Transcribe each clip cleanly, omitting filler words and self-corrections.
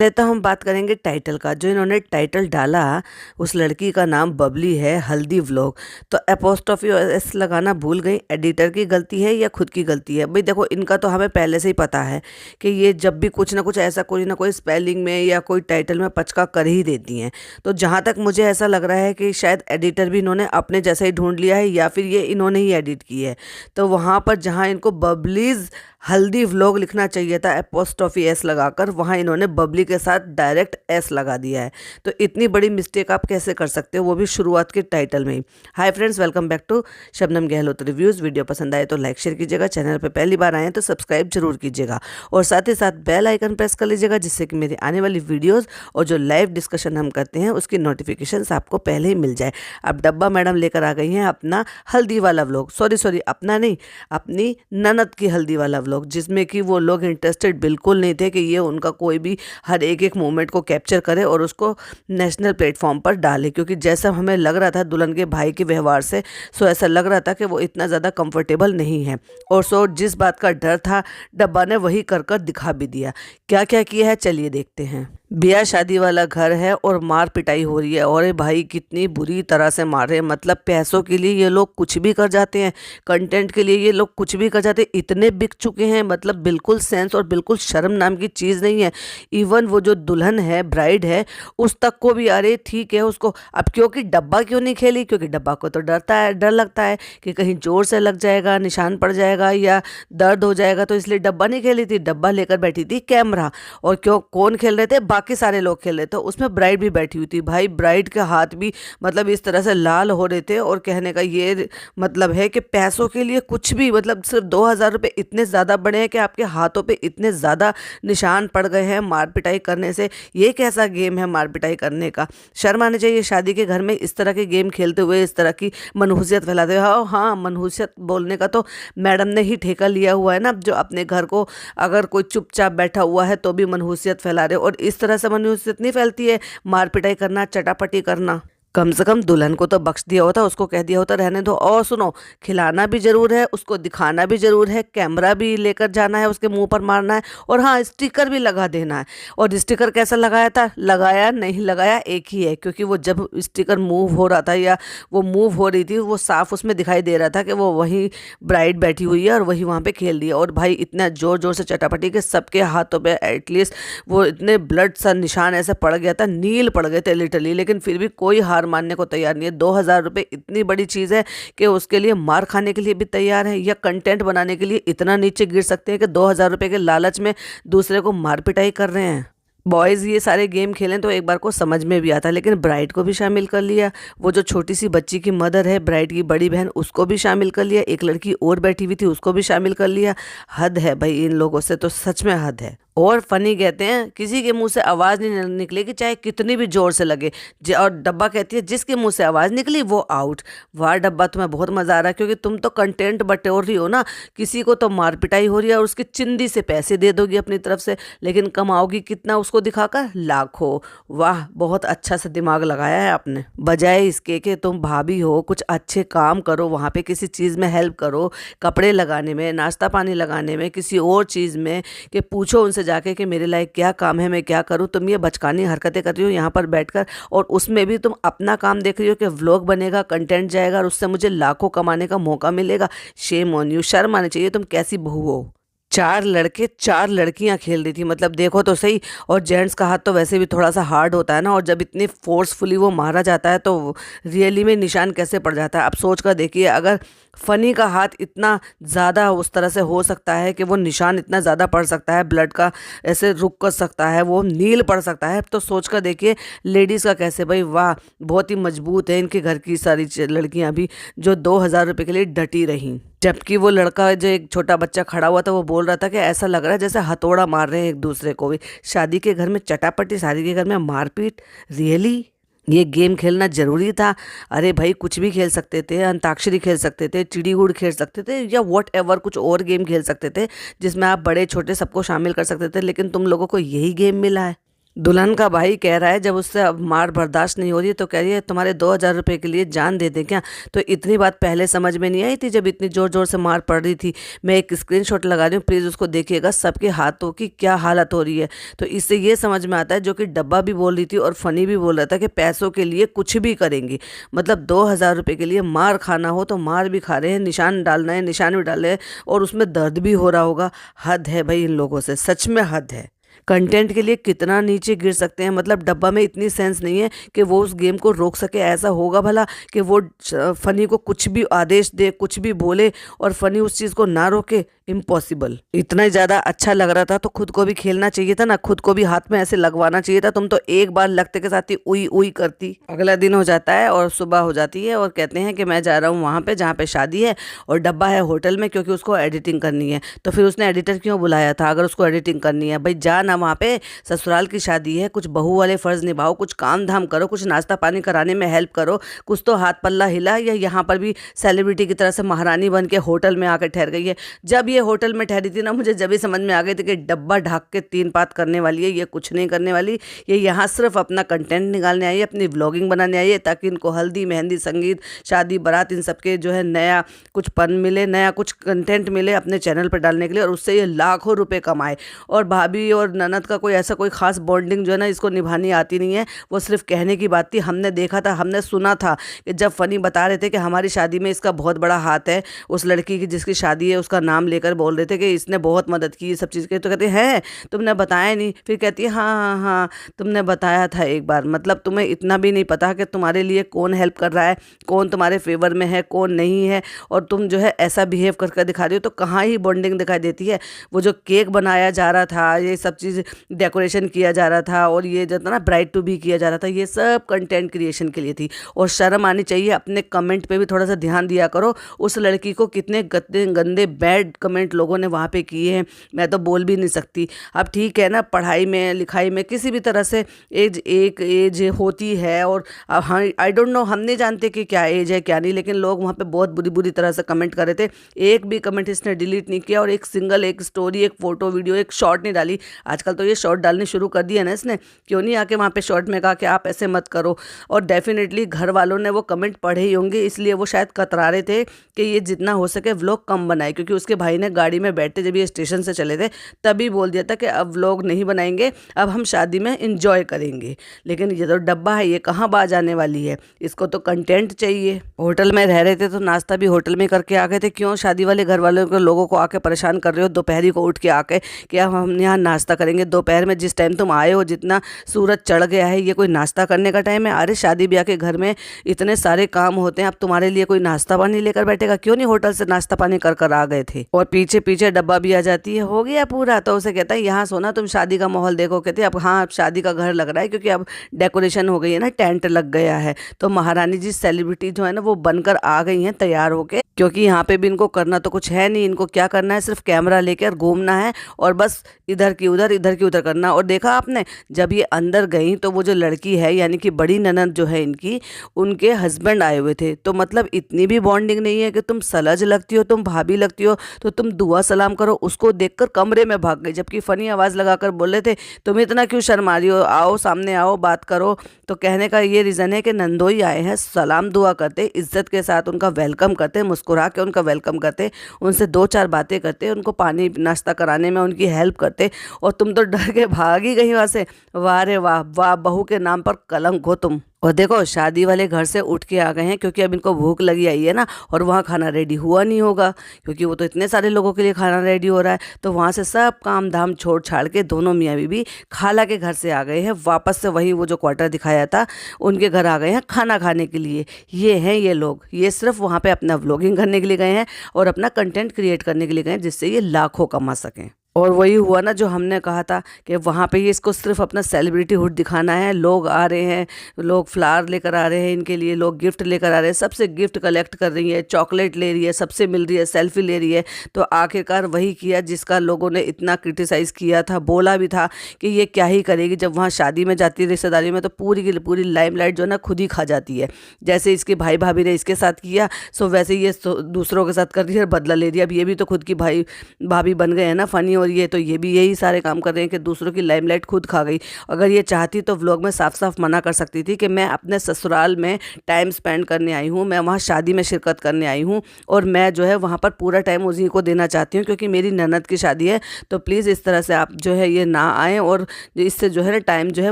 पहले तो हम बात करेंगे टाइटल का। जो इन्होंने टाइटल डाला, उस लड़की का नाम बबली है, हल्दी व्लॉग। तो एपोस्ट्रोफी एस लगाना भूल गई। एडिटर की गलती है या खुद की गलती है? भाई देखो, इनका तो हमें पहले से ही पता है कि ये जब भी कुछ ना कुछ ऐसा कोई ना कोई स्पेलिंग में या कोई टाइटल में पचका कर ही देती हैं। तो जहाँ तक मुझे ऐसा लग रहा है कि शायद एडिटर भी इन्होंने अपने जैसा ही ढूंढ लिया है, या फिर ये इन्होंने ही एडिट की है। तो वहाँ पर जहाँ इनको बबलीज हल्दी व्लॉग लिखना चाहिए था एपोस्ट्रोफी एस लगाकर, वहाँ इन्होंने बबली के साथ डायरेक्ट एस लगा दिया है। तो इतनी बड़ी मिस्टेक आप कैसे कर सकते हो, वो भी शुरुआत के टाइटल में ही। Hi friends, welcome back to Shabnam Gehlot reviews. Video पसंद आए तो लाइक शेयर कीजिएगा, चैनल पर पहली बार आए तो सब्सक्राइब जरूर कीजिएगा, और साथ ही साथ बेल आइकन प्रेस कर लीजिएगा, जिससे कि मेरी आने वाली वीडियोज़ और जो लाइव डिस्कशन हम करते हैं उसकी नोटिफिकेशन आपको पहले ही मिल जाए। अब डब्बा मैडम लेकर आ गई हैं अपना हल्दी वाला व्लॉग, सॉरी अपना नहीं, अपनी ननद की हल्दी वाला व्लॉग, जिसमें कि वो लोग इंटरेस्टेड बिल्कुल नहीं थे कि ये उनका कोई भी हर एक मोमेंट को कैप्चर करे और उसको नेशनल प्लेटफॉर्म पर डाले। क्योंकि जैसा हमें लग रहा था दुल्हन के भाई के व्यवहार से, सो ऐसा लग रहा था कि वो इतना ज़्यादा कंफर्टेबल नहीं है। और सो जिस बात का डर था, डब्बा ने वही कर कर दिखा भी दिया। क्या क्या किया है चलिए देखते हैं। ब्याह शादी वाला घर है और मार पिटाई हो रही है, और भाई कितनी बुरी तरह से मार रहे हैं। मतलब पैसों के लिए ये लोग कुछ भी कर जाते हैं, कंटेंट के लिए ये लोग कुछ भी कर जाते हैं। इतने बिक चुके हैं, मतलब बिल्कुल सेंस और बिल्कुल शर्म नाम की चीज़ नहीं है। इवन वो जो दुल्हन है, ब्राइड है, उस तक को भी अरे ठीक है उसको अब, क्योंकि डब्बा क्यों नहीं खेली? क्योंकि डब्बा को तो डर लगता है कि कहीं जोर से लग जाएगा, निशान पड़ जाएगा या दर्द हो जाएगा, तो इसलिए डब्बा नहीं खेली थी। डब्बा लेकर बैठी थी कैमरा। और कौन खेल रहे थे? बाकी सारे लोग खेल रहे थे। उसमें ब्राइड भी बैठी हुई थी। भाई ब्राइड के हाथ भी मतलब इस तरह से लाल हो रहे थे, और कहने का ये मतलब है कि पैसों के लिए कुछ भी, मतलब सिर्फ 2,000 रुपये इतने ज़्यादा बड़े हैं कि आपके हाथों पे इतने ज़्यादा निशान पड़ गए हैं मार पिटाई करने से। ये कैसा गेम है मार पिटाई करने का? शर्म आनी चाहिए शादी के घर में इस तरह के गेम खेलते हुए, इस तरह की मनहूसियत फैलाते हुए। हाँ, मनहूसियत बोलने का तो मैडम ने ही ठेका लिया हुआ है ना, जो अपने घर को अगर कोई चुपचाप बैठा हुआ है तो भी मनहूसियत फैला रहे। और इस तरह से मनहूसियत नहीं फैलती है मार पिटाई करना, चटापटी करना। कम से कम दुल्हन को तो बख्श दिया होता, उसको कह दिया होता रहने दो। और सुनो, खिलाना भी जरूर है, उसको दिखाना भी जरूर है, कैमरा भी लेकर जाना है, उसके मुंह पर मारना है, और हाँ स्टिकर भी लगा देना है। और स्टिकर कैसा लगाया था? लगाया नहीं लगाया एक ही है, क्योंकि वो जब स्टिकर मूव हो रहा था या वो मूव हो रही थी, वो साफ उसमें दिखाई दे रहा था कि वो वहीं ब्राइड बैठी हुई है और वही वहाँ पे खेल रही है। और भाई इतना जोर जोर से चटापटी के सबके हाथों पे एटलीस्ट वो इतने ब्लड सा निशान ऐसे पड़ गया था, नील पड़ गए थे लिटरली। लेकिन फिर भी कोई हार मानने को तैयार नहीं है। 2,000 रुपये इतनी बड़ी चीज़ है कि उसके लिए मार खाने के लिए भी तैयार है, या कंटेंट बनाने के लिए इतना नीचे गिर सकते हैं कि 2,000 रुपये के लालच में दूसरे को मार पिटाई कर रहे हैं। बॉयज़ ये सारे गेम खेलें तो एक बार को समझ में भी आता, लेकिन ब्राइड को भी शामिल कर लिया। वो जो छोटी सी बच्ची की मदर है, ब्राइड की बड़ी बहन, उसको भी शामिल कर लिया। एक लड़की और बैठी हुई थी, उसको भी शामिल कर लिया। हद है भाई इन लोगों से, तो सच में हद है। और फनी कहते हैं किसी के मुंह से आवाज़ नहीं निकलेगी चाहे कितनी भी जोर से लगे। और डब्बा कहती है जिसके मुंह से आवाज़ निकली वो आउट। वाह डब्बा, तुम्हें बहुत मज़ा आ रहा है, क्योंकि तुम तो कंटेंट बटोर रही हो ना। किसी को तो मार पिटाई हो रही है और उसकी चिंदी से पैसे दे दोगी अपनी तरफ से, लेकिन कमाओगी कितना उसको दिखाकर? लाखों। वाह, बहुत अच्छा सा दिमाग लगाया है आपने। बजाय इसके कि तुम भाभी हो, कुछ अच्छे काम करो, वहाँ पे किसी चीज़ में हेल्प करो, कपड़े लगाने में, नाश्ता पानी लगाने में, किसी और चीज़ में, कि पूछो उनसे जाके कि मेरे लायक क्या काम है, मैं क्या करूं। तुम ये बचकानी हरकतें कर रही हो यहाँ पर बैठकर, और उसमें भी तुम अपना काम देख रही हो कि व्लॉग बनेगा, कंटेंट जाएगा और उससे मुझे लाखों कमाने का मौका मिलेगा। शेम ऑन यू, शर्म आनी चाहिए। तुम कैसी बहू हो? 4 लड़के 4 लड़कियां खेल रही थी, मतलब देखो तो सही। और जेंट्स का हाथ तो वैसे भी थोड़ा सा हार्ड होता है ना, और जब इतनी फोर्सफुली वो मारा जाता है तो रियली में निशान कैसे पड़ जाता है। अब सोच कर देखिए, अगर फनी का हाथ इतना ज़्यादा उस तरह से हो सकता है कि वो निशान इतना ज़्यादा पड़ सकता है, ब्लड का ऐसे रुक कर सकता है, वो नील पड़ सकता है, तो सोच कर देखिए लेडीज़ का कैसे। भाई वाह, बहुत ही मजबूत है इनके घर की सारी लड़कियां भी, जो 2,000 रुपये के लिए डटी रहीं। जबकि वो लड़का, जो एक छोटा बच्चा खड़ा हुआ था, वो बोल रहा था कि ऐसा लग रहा है जैसे हथौड़ा मार रहे हैं एक दूसरे को भी। शादी के घर में चटापटी, शादी के घर में मारपीट, रियली ये गेम खेलना जरूरी था? अरे भाई कुछ भी खेल सकते थे, अंताक्षरी खेल सकते थे, चिड़ी गुड़ खेल सकते थे, या वॉट एवर कुछ और गेम खेल सकते थे जिसमें आप बड़े छोटे सबको शामिल कर सकते थे, लेकिन तुम लोगों को यही गेम मिला है। दुल्हन का भाई कह रहा है, जब उससे अब मार बर्दाश्त नहीं हो रही है तो कह रही है तुम्हारे 2,000 रुपये के लिए जान दे दें क्या। तो इतनी बात पहले समझ में नहीं आई थी जब इतनी जोर जोर से मार पड़ रही थी। मैं एक स्क्रीनशॉट लगा रही हूँ, प्लीज़ उसको देखिएगा, सबके हाथों की क्या हालत हो रही है। तो इससे ये समझ में आता है, जो कि डब्बा भी बोल रही थी और फनी भी बोल रहा था, कि पैसों के लिए कुछ भी करेंगी। मतलब 2,000 रुपये के लिए मार खाना हो तो मार भी खा रहे हैं, निशान डालना है निशान भी डाल रहे हैं, और उसमें दर्द भी हो रहा होगा। हद है भाई इन लोगों से, सच में हद है। कंटेंट के लिए कितना नीचे गिर सकते हैं। मतलब डब्बा में इतनी सेंस नहीं है कि वो उस गेम को रोक सके। ऐसा होगा भला कि वो फनी को कुछ भी आदेश दे, कुछ भी बोले और फनी उस चीज़ को ना रोके? इम्पॉसिबल। इतना ही ज़्यादा अच्छा लग रहा था तो खुद को भी खेलना चाहिए था ना, खुद को भी हाथ में ऐसे लगवाना चाहिए था। तुम तो एक बार लगते के साथ ही उई उई करती। अगला दिन हो जाता है और सुबह हो जाती है और कहते हैं कि मैं जा रहा हूँ वहाँ पे जहाँ पे शादी है, और डब्बा है होटल में क्योंकि उसको एडिटिंग करनी है। तो फिर उसने एडिटर क्यों बुलाया था अगर उसको एडिटिंग करनी है? भाई जा ना वहाँ पे, ससुराल की शादी है, कुछ बहू वाले फर्ज निभाओ, कुछ काम धाम करो, कुछ नाश्ता पानी कराने में हेल्प करो, कुछ तो हाथ पल्ला हिला। या यहाँ पर भी सेलिब्रिटी की तरह से महारानी बन के होटल में आकर ठहर गई है। जब ये होटल में ठहरी थी ना, मुझे जब ही समझ में आ गई थी कि डब्बा ढाक के 3 बात करने वाली है, ये कुछ नहीं करने वाली। ये यहाँ सिर्फ अपना कंटेंट निकालने आई है, अपनी व्लॉगिंग बनाने आई है, ताकि इनको हल्दी मेहंदी संगीत शादी बारात इन सबके जो है नया कुछ पन मिले, नया कुछ कंटेंट मिले अपने चैनल पर डालने के लिए, और उससे ये लाखों रुपए कमाए। और भाभी और ननद का कोई ऐसा कोई खास बॉन्डिंग जो है ना इसको निभानी आती नहीं है, वो सिर्फ कहने की बात थी। हमने देखा था, हमने सुना था कि जब फनी बता रहे थे कि हमारी शादी में इसका बहुत बड़ा हाथ है, उस लड़की की जिसकी शादी है उसका नाम लेकर बोल रहे थे कि इसने बहुत मदद की सब चीज़ के। तो कहते हैं तुमने बताया नहीं। फिर कहती है हाँ हाँ हाँ तुमने बताया था एक बार। मतलब तुम्हें इतना भी नहीं पता कि तुम्हारे लिए कौन हेल्प कर रहा है, कौन तुम्हारे फेवर में है, कौन नहीं है, और तुम जो है ऐसा बिहेव करके दिखा रही हो। तो कहाँ ही बॉन्डिंग दिखाई देती है। वो जो केक बनाया जा रहा था, ये सब चीज़ डेकोरेशन किया जा रहा था, और ये जो था ना ब्राइड टू बी किया जा रहा था, ये सब कंटेंट क्रिएशन के लिए थी। और शर्म आनी चाहिए, अपने कमेंट पे भी थोड़ा सा ध्यान दिया करो। उस लड़की को कितने गंदे गंदे बैड कमेंट लोगों ने वहाँ पे किए हैं, मैं तो बोल भी नहीं सकती। अब ठीक है ना, पढ़ाई में लिखाई में किसी भी तरह से एज एक एज होती है, और हाँ आई डोंट नो, हम नहीं जानते कि क्या एज है क्या नहीं, लेकिन लोग वहाँ पे बहुत बुरी बुरी तरह से कमेंट कर रहे थे। एक भी कमेंट इसने डिलीट नहीं किया, और एक सिंगल एक स्टोरी, एक फोटो वीडियो, एक शॉर्ट नहीं डाली। आजकल तो ये शॉर्ट डालने शुरू कर दिया ना इसने, क्यों नहीं आके वहाँ पे शॉर्ट में कहा कि आप ऐसे मत करो। और डेफिनेटली घर वालों ने वो कमेंट पढ़े ही होंगे, इसलिए वो शायद कतरा रहे थे कि ये जितना हो सके व्लॉग कम बनाए, क्योंकि उसके भाई ने गाड़ी में बैठते जब ये स्टेशन से चले थे तभी बोल दिया था कि अब व्लॉग नहीं बनाएंगे, अब हम शादी में इंजॉय करेंगे। लेकिन ये तो डब्बा है, ये कहाँ बाज आने वाली है, इसको तो कंटेंट चाहिए। होटल में रह रहे थे तो नाश्ता भी होटल में करके आ गए थे। क्यों शादी वाले घर वालों के लोगों को आके परेशान कर रहे हो दोपहरी को उठ के आके कि अब हम यहाँ नाश्ता करेंगे? दोपहर में जिस टाइम तुम आए हो, जितना सूरज चढ़ गया है, ये कोई नाश्ता करने का टाइम है? अरे शादी ब्याह के घर में इतने सारे काम होते हैं, अब तुम्हारे लिए कोई नाश्ता पानी लेकर बैठेगा? क्यों नहीं होटल से नाश्ता पानी कर कर आ गए थे। और पीछे पीछे डब्बा भी आ जाती है, हो गया पूरा। तो उसे कहता है यहाँ सोना, तुम शादी का माहौल देखो। कहते अब हाँ, अब शादी का घर लग रहा है, क्योंकि अब डेकोरेशन हो गई है ना, टेंट लग गया है। तो महारानी जी सेलिब्रिटी जो है ना वो बनकर आ गई हैं तैयार होके, क्योंकि यहाँ पे भी इनको करना तो कुछ है नहीं। इनको क्या करना है, सिर्फ कैमरा लेकर घूमना है और बस इधर की उधर करना। और देखा आपने, जब ये अंदर गई तो वो जो लड़की है यानी कि बड़ी ननद जो है इनकी, उनके हस्बैंड आए हुए थे। तो मतलब इतनी भी बॉन्डिंग नहीं है कि तुम सलज लगती हो, तुम भाभी लगती हो तो तुम दुआ सलाम करो। उसको देखकर कमरे में भाग गई, जबकि फनी आवाज़ लगाकर बोल रहे थे तुम इतना क्यों शर्मा रही हो, आओ सामने आओ बात करो। तो कहने का ये रीज़न है कि नंदोई आए हैं, सलाम दुआ करते, इज्जत के साथ उनका वेलकम करते, मुस्कुरा के उनका वेलकम करते, उनसे 2-4 बातें करते, उनको पानी नाश्ता कराने में उनकी हेल्प करते, और तुम तो डर के भाग ही गई वहाँ से। वाह रे वाह, वाह बहू के नाम पर कलंक हो तुम। और देखो शादी वाले घर से उठ के आ गए हैं, क्योंकि अब इनको भूख लगी आई है ना, और वहाँ खाना रेडी हुआ नहीं होगा, क्योंकि वो तो इतने सारे लोगों के लिए खाना रेडी हो रहा है। तो वहाँ से सब काम धाम छोड़ छाड़ के दोनों मियाँ बीबी खाला के घर से आ गए हैं, वापस से वही वो जो क्वार्टर दिखाया था उनके घर आ गए हैं खाना खाने के लिए। ये हैं ये लोग, ये सिर्फ वहाँ पे अपना व्लॉगिंग करने के लिए गए हैं और अपना कंटेंट क्रिएट करने के लिए गए हैं, जिससे ये लाखों कमा सकें। और वही हुआ ना जो हमने कहा था कि वहाँ पे ये इसको सिर्फ अपना सेलिब्रिटी हुड दिखाना है। लोग आ रहे हैं, लोग फ्लावर लेकर आ रहे हैं इनके लिए, लोग गिफ्ट लेकर आ रहे हैं, सबसे गिफ्ट कलेक्ट कर रही है, चॉकलेट ले रही है, सबसे मिल रही है, सेल्फी ले रही है। तो आखिरकार वही किया जिसका लोगों ने इतना क्रिटिसाइज़ किया था, बोला भी था कि ये क्या ही करेगी। जब वहाँ शादी में जाती है रिश्तेदारी में तो पूरी की पूरी लाइमलाइट जो है ना खुद ही खा जाती है। जैसे इसके भाई भाभी ने इसके साथ किया, सो वैसे ये दूसरों के साथ कर रही है और बदला ले रही है। अब ये भी तो खुद की भाई भाभी बन गए हैं ना फनी हो रही है, तो ये भी यही सारे काम कर रहे हैं कि दूसरों की लाइमलाइट खुद खा गई। अगर ये चाहती तो व्लॉग में साफ साफ मना कर सकती थी कि मैं अपने ससुराल में टाइम स्पेंड करने आई हूँ, मैं वहाँ शादी में शिरकत करने आई हूँ और मैं जो है वहाँ पर पूरा टाइम उसी को देना चाहती हूँ क्योंकि मेरी ननद की शादी है। तो प्लीज़ इस तरह से आप जो है ये ना आएँ, और इससे जो है ना टाइम जो है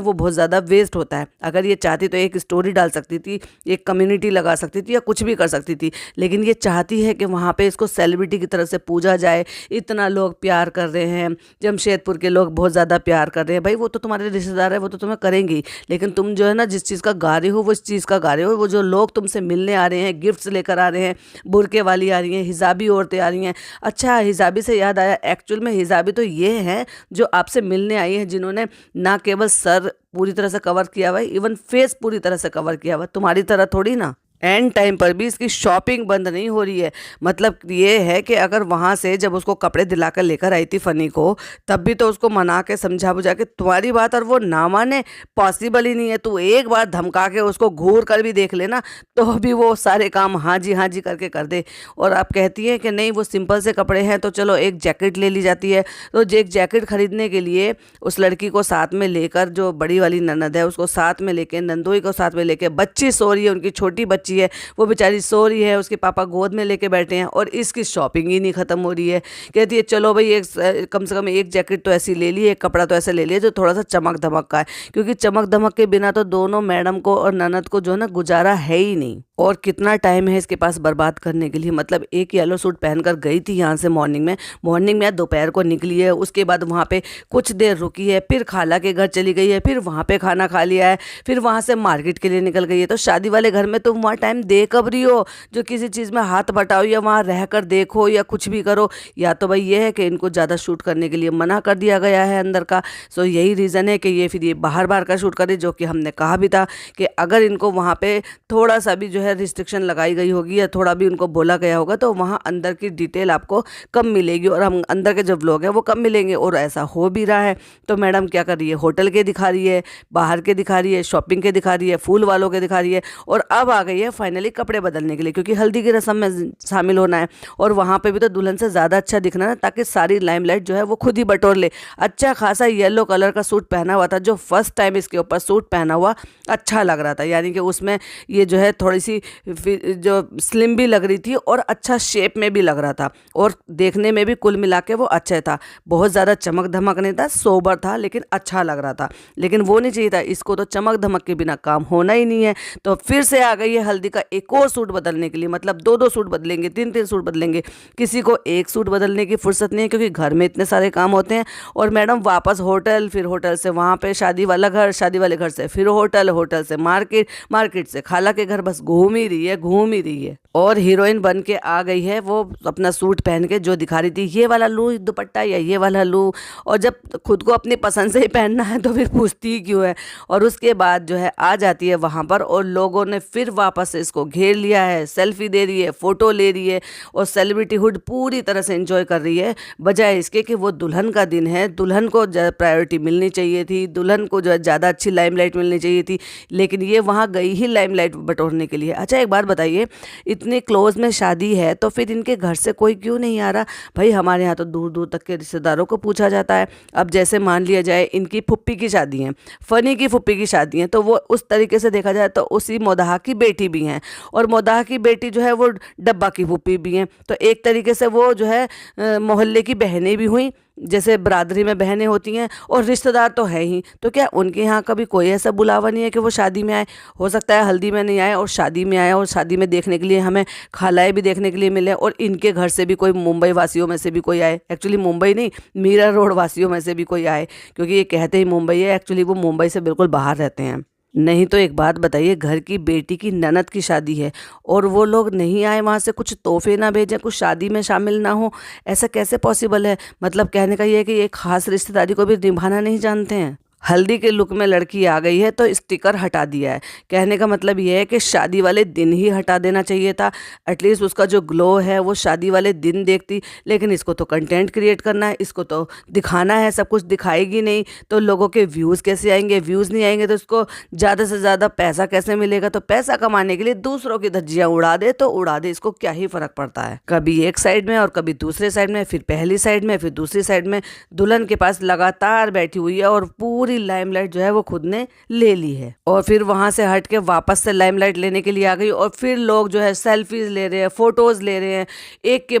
वो बहुत ज़्यादा वेस्ट होता है। अगर ये चाहती तो एक स्टोरी डाल सकती थी, एक कम्युनिटी लगा सकती थी या कुछ भी कर सकती थी, लेकिन ये चाहती है कि वहाँ पे इसको सेलिब्रिटी की तरह से पूजा जाए। इतना लोग प्यार कर रहे हैं, जमशेदपुर के लोग बहुत ज़्यादा प्यार कर रहे हैं। भाई वो तो तुम्हारे रिश्तेदार है, वो तो तुम्हें करेंगे ही, लेकिन तुम जो है ना जिस चीज़ का गा रहे हो वो इस चीज़ का गा रहे हो। वो जो लोग तुमसे मिलने आ रहे हैं, गिफ्ट्स लेकर आ रहे हैं, बुरके वाली आ रही हैं, हिजाबी औरतें आ रही हैं। अच्छा, हिजाबी से याद आया, एक्चुअल में हिजाबी तो ये हैं जो आपसे मिलने आई हैं, जिन्होंने ना केवल सर पूरी तरह से कवर किया हुआ है, इवन फेस पूरी तरह से कवर किया हुआ है। तुम्हारी तरह थोड़ी ना एंड टाइम पर भी इसकी शॉपिंग बंद नहीं हो रही है। मतलब ये है कि अगर वहाँ से जब उसको कपड़े दिलाकर लेकर आई थी फ़नी को, तब भी तो उसको मना के समझा बुझा के तुम्हारी बात और वो ना माने, पॉसिबल ही नहीं है। तू एक बार धमका के उसको घूर कर भी देख लेना, तो भी वो सारे काम हाँ जी करके कर दे। और आप कहती हैं कि नहीं वो सिंपल से कपड़े हैं, तो चलो एक जैकेट ले ली जाती है। तो एक जैकेट खरीदने के लिए उस लड़की को साथ में लेकर, जो बड़ी वाली ननद है उसको साथ में लेके, नंदोई को साथ में लेके, बच्ची सो रही है, उनकी छोटी बच्ची है वो बेचारी सो रही है, उसके पापा गोद में लेके बैठे हैं और इसकी शॉपिंग ही नहीं खत्म हो रही है। कहती है चलो भाई एक कम से कम एक जैकेट तो ऐसी ले ली, एक कपड़ा तो ऐसा ले लिया जो थोड़ा सा चमक धमक का है, क्योंकि चमक धमक के बिना तो दोनों मैडम को और ननद को जो है ना गुजारा है ही नहीं। और कितना टाइम है इसके पास बर्बाद करने के लिए। मतलब एक येलो सूट पहनकर गई थी यहाँ से मॉर्निंग में दोपहर को निकली है, उसके बाद वहाँ पे कुछ देर रुकी है, फिर खाला के घर चली गई है, फिर वहाँ पे खाना खा लिया है, फिर वहाँ से मार्केट के लिए निकल गई है। तो शादी वाले घर में तुम वहाँ टाइम दे कब रही हो जो किसी चीज़ में हाथ बटाओ या वहाँ रह कर देखो या कुछ भी करो। या तो भाई ये है कि इनको ज़्यादा शूट करने के लिए मना कर दिया गया है अंदर का। सो यही रीज़न है कि ये फिर ये बाहर का शूट करे, जो कि हमने कहा भी था कि अगर इनको वहाँ पे थोड़ा सा भी जो है रिस्ट्रिक्शन लगाई गई होगी या थोड़ा भी उनको बोला गया होगा तो वहाँ अंदर की डिटेल आपको कम मिलेगी और हम अंदर के जो व्लॉग हैं वो कम मिलेंगे। और ऐसा हो भी रहा है। तो मैडम क्या कर रही है, होटल के दिखा रही है, बाहर के दिखा रही है, शॉपिंग के दिखा रही है, फूल वालों के दिखा रही है, और अब आ गई है फाइनली कपड़े बदलने के लिए, क्योंकि हल्दी की रस्म में शामिल होना है और वहाँ पे भी तो दुल्हन से ज़्यादा अच्छा दिखना है, ताकि सारी लाइमलाइट जो है वो खुद ही बटोर ले। अच्छा खासा येलो कलर का सूट पहना हुआ था, जो फर्स्ट टाइम इसके ऊपर सूट पहना हुआ अच्छा लग रहा था, यानी कि उसमें ये जो है थोड़ी सी जो स्लिम भी लग रही थी और अच्छा शेप में भी लग रहा था, और देखने में भी कुल मिला के वो अच्छा था। बहुत ज़्यादा चमक धमक नहीं था, सोबर था, लेकिन अच्छा लग रहा था। लेकिन वो नहीं चाहिए था, इसको तो चमक धमक के बिना काम होना ही नहीं है। तो फिर से आ गई है हल्दी का एक और सूट बदलने के लिए। मतलब दो सूट बदलेंगे, तीन सूट बदलेंगे। किसी को एक सूट बदलने की फुर्सत नहीं है, क्योंकि घर में इतने सारे काम होते हैं। और मैडम वापस होटल, फिर होटल से वहाँ पे शादी वाला घर, शादी वाले घर से फिर होटल, होटल से मार्केट, मार्केट से खाला के घर, बस घूम ही रही है। और हीरोइन बन के आ गई है वो अपना सूट पहन के, जो दिखा रही थी ये वाला लूँ दुपट्टा या ये वाला लूँ। और जब खुद को अपनी पसंद से ही पहनना है तो फिर पूछती ही क्यों है। और उसके बाद जो है आ जाती है वहाँ पर, और लोगों ने फिर वापस से इसको घेर लिया है, सेल्फी दे रही है, फ़ोटो ले रही है, और सेलिब्रिटी हुड पूरी तरह से एंजॉय कर रही है। बजाय इसके कि वो दुल्हन का दिन है, दुल्हन को प्रायोरिटी मिलनी चाहिए थी, दुल्हन को जो है ज़्यादा अच्छी लाइमलाइट मिलनी चाहिए थी, लेकिन ये वहाँ गई ही लाइमलाइट बटोरने के लिए। अच्छा एक बात बताइए, इतने क्लोज में शादी है तो फिर इनके घर से कोई क्यों नहीं आ रहा? भाई हमारे यहाँ तो दूर दूर तक के रिश्तेदारों को पूछा जाता है। अब जैसे मान लिया जाए इनकी फुप्पी की शादी है, फ़नी की फुप्पी की शादी है, तो वो उस तरीके से देखा जाए तो उसी मोदाहा की बेटी भी हैं, और मोदाहा की बेटी जो है वो डब्बा की फुप्पी भी हैं। तो एक तरीके से वो जो है मोहल्ले की बहनें भी हुई, जैसे बरादरी में बहनें होती हैं, और रिश्तेदार तो है ही। तो क्या उनके यहाँ कभी कोई ऐसा बुलावा नहीं है कि वो शादी में आए? हो सकता है हल्दी में नहीं आए और शादी में आए, और शादी में देखने के लिए हमें खालाएँ भी देखने के लिए मिले, और इनके घर से भी कोई मुंबई वासियों में से भी कोई आए। एक्चुअली मुंबई नहीं, मीरा रोड वासियों में से भी कोई आए, क्योंकि ये कहते ही मुंबई है, एक्चुअली वो मुंबई से बिल्कुल बाहर रहते हैं। नहीं तो एक बात बताइए, घर की बेटी की ननद की शादी है और वो लोग नहीं आए, वहाँ से कुछ तोहफे ना भेजें, कुछ शादी में शामिल ना हो, ऐसा कैसे पॉसिबल है? मतलब कहने का ये है कि एक खास रिश्तेदारी को भी निभाना नहीं जानते हैं। हल्दी के लुक में लड़की आ गई है तो स्टिकर हटा दिया है। कहने का मतलब ये है कि शादी वाले दिन ही हटा देना चाहिए था। एटलीस्ट उसका जो ग्लो है वो शादी वाले दिन देखती, लेकिन इसको तो कंटेंट क्रिएट करना है, इसको तो दिखाना है, सब कुछ दिखाएगी नहीं तो लोगों के व्यूज़ कैसे आएंगे, व्यूज़ नहीं आएंगे तो इसको ज़्यादा से ज़्यादा पैसा कैसे मिलेगा। तो पैसा कमाने के लिए दूसरों की धज्जियाँ उड़ा दे तो उड़ा दे, इसको क्या ही फ़र्क पड़ता है। कभी एक साइड में और कभी दूसरे साइड में, फिर पहली साइड में, फिर दूसरी साइड में दुल्हन के पास लगातार बैठी हुई है और पूरी लाइमलाइट जो है वो खुद ने ले ली है। और फिर वहां से हट के वापस से लाइमलाइट लेने के लिए आ गई और फिर लोग जो है सेल्फीज ले रहे हैं, फोटोज ले रहे हैं, एक के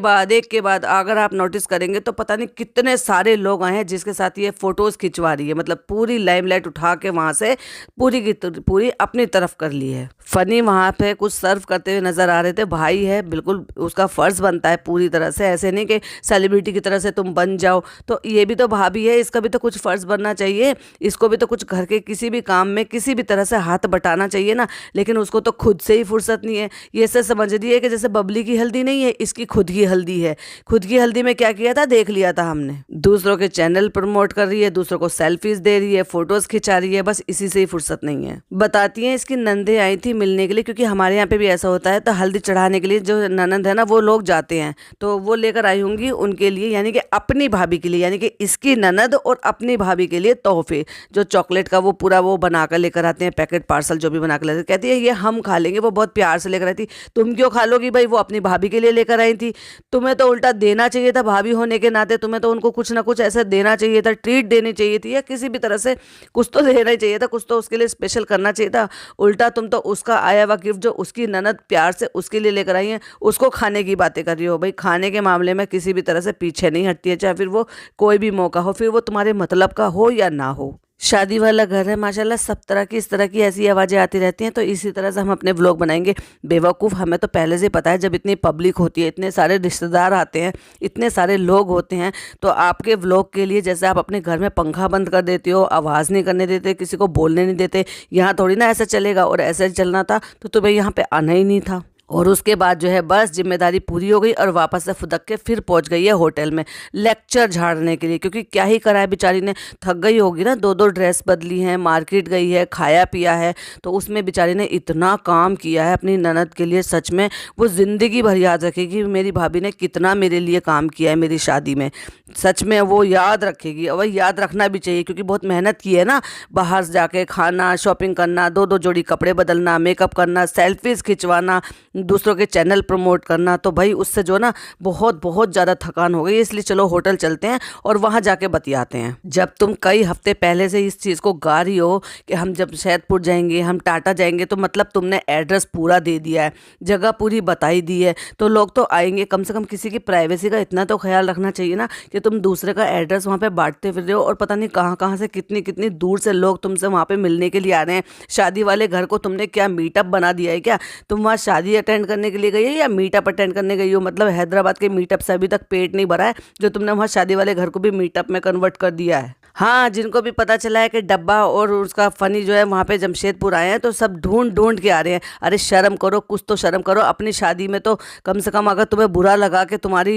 बाद। अगर आप नोटिस करेंगे तो पता नहीं कितने सारे लोग आए हैं जिसके साथ ये फोटोज खिंचवा रही है। मतलब पूरी लाइमलाइट उठा के वहां से पूरी की पूरी अपनी तरफ कर ली है। फनी वहां पे कुछ सर्व करते हुए नजर आ रहे थे। भाई है, बिल्कुल उसका फर्ज बनता है पूरी तरह से, ऐसे नहीं कि सेलिब्रिटी की तरह से तुम बन जाओ। तो ये भी तो भाभी है, इसका भी तो कुछ फर्ज बनना चाहिए, इसको भी तो कुछ घर के किसी भी काम में किसी भी तरह से हाथ बटाना चाहिए ना। लेकिन उसको तो खुद से ही फुर्सत नहीं है। ये ऐसे समझ रही है कि जैसे बबली की हल्दी नहीं है, इसकी खुद की हल्दी है। खुद की हल्दी में क्या किया था देख लिया था हमने। दूसरों के चैनल प्रमोट कर रही है, दूसरों को सेल्फीज दे रही है, फोटोज खिंचा रही है, बस इसी से ही फुर्सत नहीं है। बताती हैं इसकी नंदे आई थी मिलने के लिए, क्योंकि हमारे यहाँ पे भी ऐसा होता है। तो हल्दी चढ़ाने के लिए जो ननंद है ना वो लोग जाते हैं, तो वो लेकर आई होंगी उनके लिए, यानी कि अपनी भाभी के लिए, यानी कि इसकी ननद और अपनी भाभी के लिए तोहफे, जो चॉकलेट का वो पूरा वो बनाकर लेकर आते हैं, पैकेट पार्सल जो भी बना कर लेते हैं। कहती है ये हम खा लेंगे, वो बहुत प्यार से लेकर आई थी। तुम क्यों खा लोगी भाई, वो अपनी भाभी के लिए लेकर आई थी। तुम्हें तो उल्टा देना चाहिए था, भाभी होने के नाते तुम्हें तो उनको कुछ ना कुछ ऐसा देना चाहिए था, ट्रीट देनी चाहिए थी, या किसी भी तरह से कुछ तो देना ही चाहिए था, कुछ तो उसके लिए स्पेशल करना चाहिए था। उल्टा तुम तो उसका आया हुआ गिफ्ट जो उसकी ननद प्यार से उसके लिए लेकर आई है, उसको खाने की बातें कर रही हो। भाई खाने के मामले में किसी भी तरह से पीछे नहीं हटती है, चाहे फिर वो कोई भी मौका हो, फिर वो तुम्हारे मतलब का हो या ना हो। शादी वाला घर है माशाल्लाह, सब तरह की इस तरह की ऐसी आवाज़ें आती रहती हैं। तो इसी तरह से हम अपने व्लॉग बनाएंगे। बेवकूफ़, हमें तो पहले से पता है जब इतनी पब्लिक होती है, इतने सारे रिश्तेदार आते हैं, इतने सारे लोग होते हैं, तो आपके व्लॉग के लिए जैसे आप अपने घर में पंखा बंद कर देते हो, आवाज़ नहीं करने देते, किसी को बोलने नहीं देते, यहाँ थोड़ी ना ऐसा चलेगा। और ऐसा चलना था तो तुम्हें यहाँ पे आना ही नहीं था। और उसके बाद जो है बस जिम्मेदारी पूरी हो गई और वापस से फुदक के फिर पहुंच गई है होटल में लेक्चर झाड़ने के लिए, क्योंकि क्या ही करा है बेचारी ने, थक गई होगी ना, 2-2 ड्रेस बदली हैं, मार्केट गई है, खाया पिया है, तो उसमें बेचारी ने इतना काम किया है अपनी ननद के लिए। सच में वो ज़िंदगी भर याद रखेगी मेरी भाभी ने कितना मेरे लिए काम किया है मेरी शादी में। सच में वो याद रखेगी, और याद रखना भी चाहिए, क्योंकि बहुत मेहनत की है ना, बाहर जाके खाना, शॉपिंग करना, 2-2 जोड़ी कपड़े बदलना, मेकअप करना, सेल्फीज़ खिंचवाना, दूसरों के चैनल प्रमोट करना। तो भाई उससे जो ना बहुत बहुत ज़्यादा थकान हो गई, इसलिए चलो होटल चलते हैं और वहाँ जाके बतियाते हैं। जब तुम कई हफ्ते पहले से इस चीज़ को गा रही हो कि हम जब शहदपुर जाएंगे, हम टाटा जाएंगे, तो मतलब तुमने एड्रेस पूरा दे दिया है, जगह पूरी बताई दी है, तो लोग तो आएंगे। कम से कम किसी की प्राइवेसी का इतना तो ख्याल रखना चाहिए ना, कि तुम दूसरे का एड्रेस वहाँ पे बांटते फिर रहे हो और पता नहीं कहाँ कहाँ से कितनी कितनी दूर से लोग तुमसे वहाँ पे मिलने के लिए आ रहे हैं। शादी वाले घर को तुमने क्या मीटअप बना दिया है क्या? तुम वहाँ शादी अटेंड करने के लिए गई हो या मीटअप अटेंड करने गई हो? मतलब हैदराबाद के मीटअप से अभी तक पेट नहीं भरा है जो तुमने वहाँ शादी वाले घर को भी मीटअप में कन्वर्ट कर दिया है। हाँ, जिनको भी पता चला है कि डब्बा और उसका फनी जो है वहाँ पे जमशेदपुर आए हैं, तो सब ढूंढ ढूंढ के आ रहे हैं। अरे शर्म करो, कुछ तो शर्म करो। अपनी शादी में तो कम से कम, अगर तुम्हें बुरा लगा कि तुम्हारी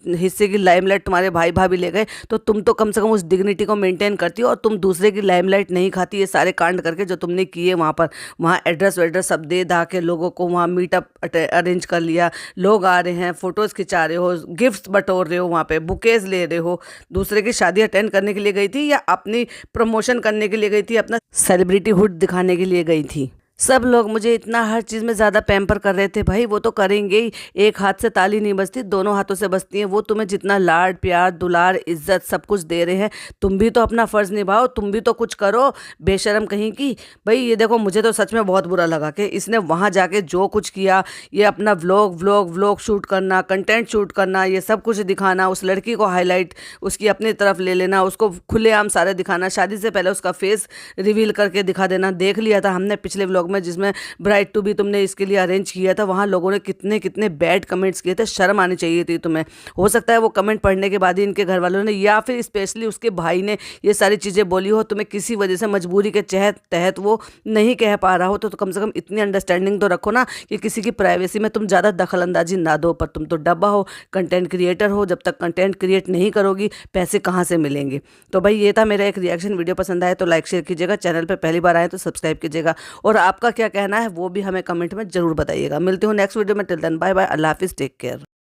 हिस्से की लाइमलाइट तुम्हारे भाई भाभी ले गए, तो तुम तो कम से कम उस डिग्निटी को मेंटेन करती हो, और तुम दूसरे की लाइमलाइट नहीं खाती। ये सारे कांड करके जो तुमने किए वहाँ पर, वहाँ एड्रेस वेड्रेस सब दे दा के लोगों को वहाँ मीटअप अरेंज कर लिया, लोग आ रहे हैं, फोटोज़ खिंचा रहे हो, गिफ्ट्स बटोर रहे हो, वहाँ पे बुकेज ले रहे हो। दूसरे की शादी अटेंड करने के लिए गई थी या अपनी प्रमोशन करने के लिए गई थी, अपना सेलिब्रिटी हुड दिखाने के लिए गई थी? सब लोग मुझे इतना हर चीज़ में ज़्यादा पैम्पर कर रहे थे। भाई वो तो करेंगे ही, एक हाथ से ताली नहीं बजती, दोनों हाथों से बजती है। वो तुम्हें जितना लाड प्यार दुलार इज्जत सब कुछ दे रहे हैं, तुम भी तो अपना फ़र्ज़ निभाओ, तुम भी तो कुछ करो, बेशरम कहीं की। भाई ये देखो, मुझे तो सच में बहुत बुरा लगा कि इसने वहाँ जाके जो कुछ किया, ये अपना व्लॉग शूट करना, कंटेंट शूट करना, ये सब कुछ दिखाना, उस लड़की को हाईलाइट उसकी अपनी तरफ ले लेना, उसको खुलेआम सारे दिखाना, शादी से पहले उसका फेस रिवील करके दिखा देना। देख लिया था हमने पिछले व्लॉग व्लॉग में जिसमें ब्राइड टू बी तुमने इसके लिए अरेंज किया था, वहाँ लोगों ने कितने कितने बैड कमेंट्स किए थे। शर्म आनी चाहिए थी तुम्हें। हो सकता है वो कमेंट पढ़ने के बाद ही इनके घर वालों ने या फिर स्पेशली उसके भाई ने ये सारी चीज़ें बोली हो, तुम्हें किसी वजह से मजबूरी के तहत वो नहीं कह पा रहा हो, तो कम से कम इतनी अंडरस्टैंडिंग तो रखो ना कि किसी की प्राइवेसी में तुम ज़्यादा दखल अंदाजी ना दो। पर तुम तो डब्बा हो, कंटेंट क्रिएटर हो, जब तक कंटेंट क्रिएट नहीं करोगी पैसे कहाँ से मिलेंगे। तो भाई ये था मेरा एक रिएक्शन। वीडियो पसंद आए तो लाइक शेयर कीजिएगा, चैनल पर पहली बार आए तो सब्सक्राइब कीजिएगा, और आपका क्या कहना है वो भी हमें कमेंट में जरूर बताइएगा। मिलते हो नेक्स्ट वीडियो में। टिल देन बाय बाय, अल्लाह हाफिज़, टेक केयर।